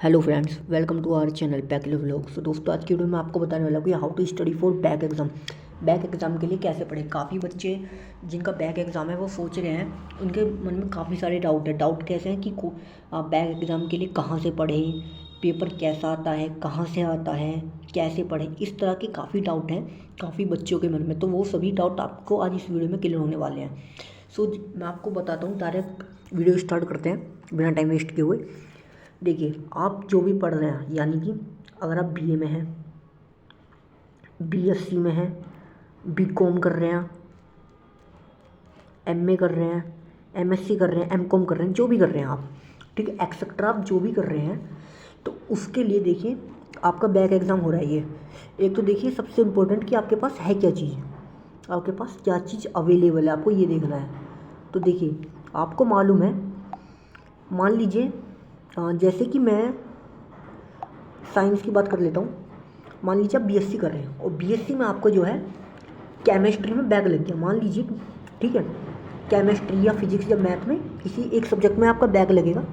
Hello friends, welcome to our channel पैकिलो vlog. So दोस्तों, आज की वीडियो में आपको बताने वाला हूँ कि how to study for back exam. Back exam के लिए कैसे पढ़ें। काफ़ी बच्चे जिनका बैक एग्ज़ाम है वो सोच रहे हैं, उनके मन में काफ़ी सारे डाउट है। डाउट कैसे हैं कि आप बैक एग्ज़ाम के लिए कहाँ से पढ़ें, पेपर कैसा आता है, कहाँ से आता है, कैसे पढ़ें। इस तरह के काफ़ी डाउट हैं काफ़ी बच्चों के मन में। तो वो सभी डाउट आपको आज इस वीडियो में क्लियर होने वाले हैं। सो मैं आपको बताता हूँ, डायरेक्ट वीडियो स्टार्ट करते हैं बिना टाइम वेस्ट किए हुए। देखिए, आप जो भी पढ़ रहे हैं, यानी कि अगर आप बीए में हैं, बीएससी में हैं, बीकॉम कर रहे हैं, एमए कर रहे हैं, एमएससी कर रहे हैं, एमकॉम कर रहे हैं, जो भी कर रहे हैं आप, ठीक है, एक्सेट्रा आप जो भी कर रहे हैं, तो उसके लिए देखिए आपका बैक एग्ज़ाम हो रहा है। ये एक तो देखिए सबसे इम्पोर्टेंट कि आपके पास है क्या चीज़, आपके पास क्या चीज़ अवेलेबल है, आपको ये देखना है। तो देखिए, आपको मालूम है, मान लीजिए जैसे कि मैं साइंस की बात कर लेता हूँ। मान लीजिए आप बीएससी कर रहे हैं और बीएससी में आपको जो है केमिस्ट्री में बैक लग गया, मान लीजिए, ठीक है, केमिस्ट्री या फिजिक्स या मैथ में किसी एक सब्जेक्ट में आपका बैक लगेगा,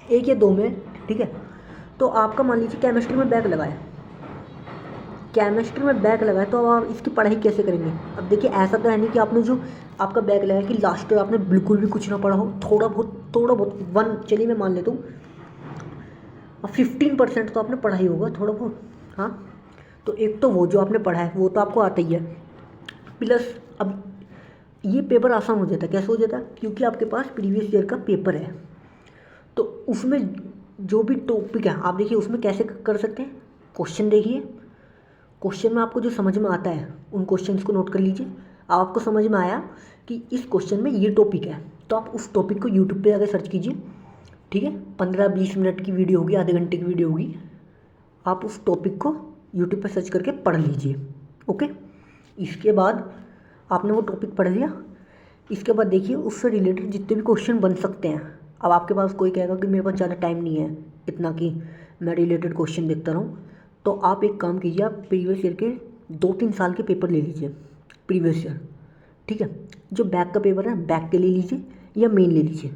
एक या दो में, ठीक है। तो आपका मान लीजिए केमिस्ट्री में बैक लगा है, केमिस्ट्री में बैक लगा है, तो अब आप इसकी पढ़ाई कैसे करेंगे। अब देखिए, ऐसा तो है नहीं कि आपने जो आपका बैक लगा है कि लास्ट में आपने बिल्कुल भी कुछ ना पढ़ा हो, थोड़ा बहुत वन, चलिए मैं मान लेता हूँ 15% तो आपने पढ़ा ही होगा थोड़ा बहुत। हाँ, तो एक तो वो जो आपने पढ़ा है वो तो आपको आता ही है, प्लस अब ये पेपर आसान हो जाता है। कैसे हो जाता है? क्योंकि आपके पास प्रीवियस ईयर का पेपर है, तो उसमें जो भी टॉपिक है आप देखिए उसमें कैसे कर सकते हैं। क्वेश्चन देखिए, क्वेश्चन में आपको जो समझ में आता है उन क्वेश्चंस को नोट कर लीजिए। आपको समझ में आया कि इस क्वेश्चन में ये टॉपिक है, तो आप उस टॉपिक को यूट्यूब पे जाकर सर्च कीजिए, ठीक है। 15-20 मिनट की वीडियो होगी, आधे घंटे की वीडियो होगी, आप उस टॉपिक को यूट्यूब पे सर्च करके पढ़ लीजिए, ओके। इसके बाद आपने वो टॉपिक पढ़ लिया, इसके बाद देखिए उससे रिलेटेड जितने भी क्वेश्चन बन सकते हैं। अब आपके पास कोई कहेगा कि मेरे पास ज़्यादा टाइम नहीं है इतना कि मैं रिलेटेड क्वेश्चन देखता रहूँ, तो आप एक काम कीजिए, आप प्रीवियस ईयर के 2-3 साल के पेपर ले लीजिए, प्रीवियस ईयर, ठीक है। जो बैक का पेपर है बैक के ले लीजिए या मेन ले लीजिए,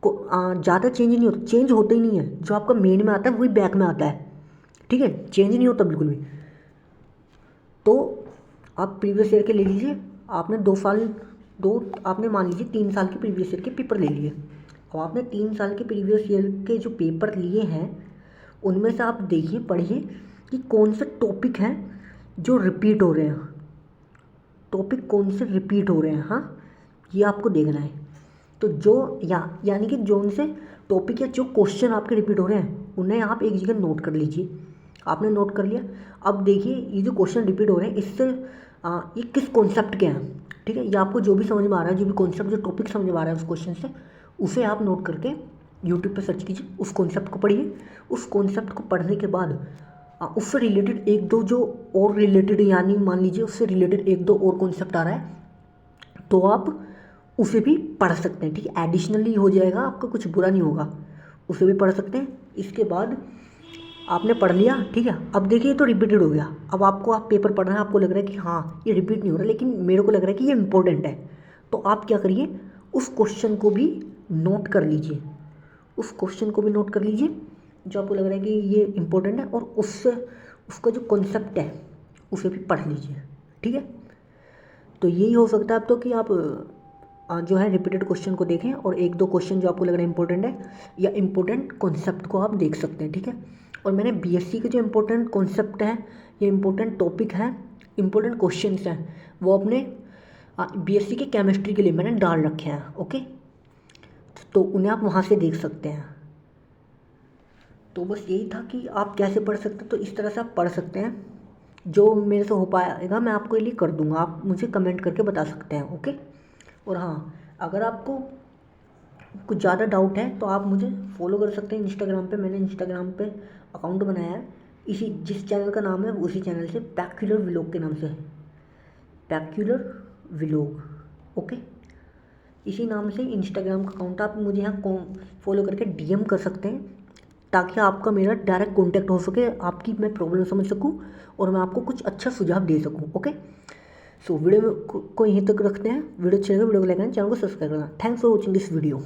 को ज़्यादा चेंज नहीं होता, चेंज होता ही नहीं है। जो आपका मेन में आता है वही बैक में आता है, ठीक है, चेंज नहीं होता बिल्कुल भी। तो आप प्रीवियस ईयर के ले लीजिए। आपने 2 साल, आपने मान लीजिए 3 साल के प्रीवियस ईयर के पेपर ले लिए। अब आपने 3 साल के प्रीवियस ईयर के जो पेपर लिए हैं उनमें से आप देखिए, पढ़िए कि कौन से टॉपिक हैं जो रिपीट हो रहे हैं, टॉपिक कौन से रिपीट हो रहे हैं, हाँ, ये आपको देखना है। तो जो यानी कि जो उनसे टॉपिक या जो क्वेश्चन आपके रिपीट हो रहे हैं उन्हें आप एक जगह नोट कर लीजिए। आपने नोट कर लिया। अब देखिए ये जो क्वेश्चन रिपीट हो रहे हैं इससे ये किस कॉन्सेप्ट के हैं, ठीक है। ये आपको जो भी समझ में आ रहा है, जो भी कॉन्सेप्ट, जो टॉपिक समझ में आ रहा है उस क्वेश्चन से, उसे आप नोट करके यूट्यूब पर सर्च कीजिए, उस कॉन्सेप्ट को पढ़िए। उस कॉन्सेप्ट को पढ़ने के बाद उससे रिलेटेड एक दो जो और रिलेटेड, यानी मान लीजिए उससे रिलेटेड एक दो और कॉन्सेप्ट आ रहा है तो आप उसे भी पढ़ सकते हैं, ठीक है। एडिशनली हो जाएगा, आपका कुछ बुरा नहीं होगा, उसे भी पढ़ सकते हैं। इसके बाद आपने पढ़ लिया, ठीक है। अब देखिए ये तो रिपीटेड हो गया। अब आपको, आप पेपर पढ़ रहे हैं, आपको लग रहा है कि हाँ ये रिपीट नहीं हो रहा, लेकिन मेरे को लग रहा है कि ये इंपॉर्टेंट है, तो आप क्या करिए, उस क्वेश्चन को भी नोट कर लीजिए, उस क्वेश्चन को भी नोट कर लीजिए जो आपको लग रहा है कि ये इंपॉर्टेंट है, और उससे उसका जो कॉन्सेप्ट है उसे भी पढ़ लीजिए, ठीक है। तो यही हो सकता है अब तो कि आप जो है रिपीटेड क्वेश्चन को देखें और एक दो क्वेश्चन जो आपको लग रहा है इंपॉर्टेंट है या इंपॉर्टेंट कॉन्सेप्ट को आप देख सकते हैं, ठीक है। और मैंने बीएससी के जो इंपॉर्टेंट कॉन्सेप्ट हैं या इंपॉर्टेंट टॉपिक हैं, इंपॉर्टेंट क्वेश्चंस हैं, वो अपने बीएससी के केमिस्ट्री के लिए मैंने डाल रखे हैं, ओके। तो उन्हें आप वहाँ से देख सकते हैं। तो बस यही था कि आप कैसे पढ़ सकते हैं। तो इस तरह से आप पढ़ सकते हैं, जो मेरे से हो पाएगा मैं आपको ये लिए कर दूंगा, आप मुझे कमेंट करके बता सकते हैं, ओके। और हाँ, अगर आपको कुछ ज़्यादा डाउट है तो आप मुझे फॉलो कर सकते हैं इंस्टाग्राम पे। मैंने इंस्टाग्राम पे अकाउंट बनाया है, इसी जिस चैनल का नाम है उसी चैनल से, पैक्यूलर व्लॉग के नाम से है, पैक्यूलर व्लॉग, ओके। इसी नाम से इंस्टाग्राम का अकाउंट, आप मुझे यहाँ फॉलो करके डीएम कर सकते हैं, ताकि आपका मेरा डायरेक्ट कांटेक्ट हो सके, आपकी मैं प्रॉब्लम समझ सकूं और मैं आपको कुछ अच्छा सुझाव दे सकूं, ओके। सो वीडियो को यहीं तक रखते हैं। वीडियो अच्छी लगे वीडियो को लाइक करना, चैनल को सब्सक्राइब करना। Thanks for watching this video.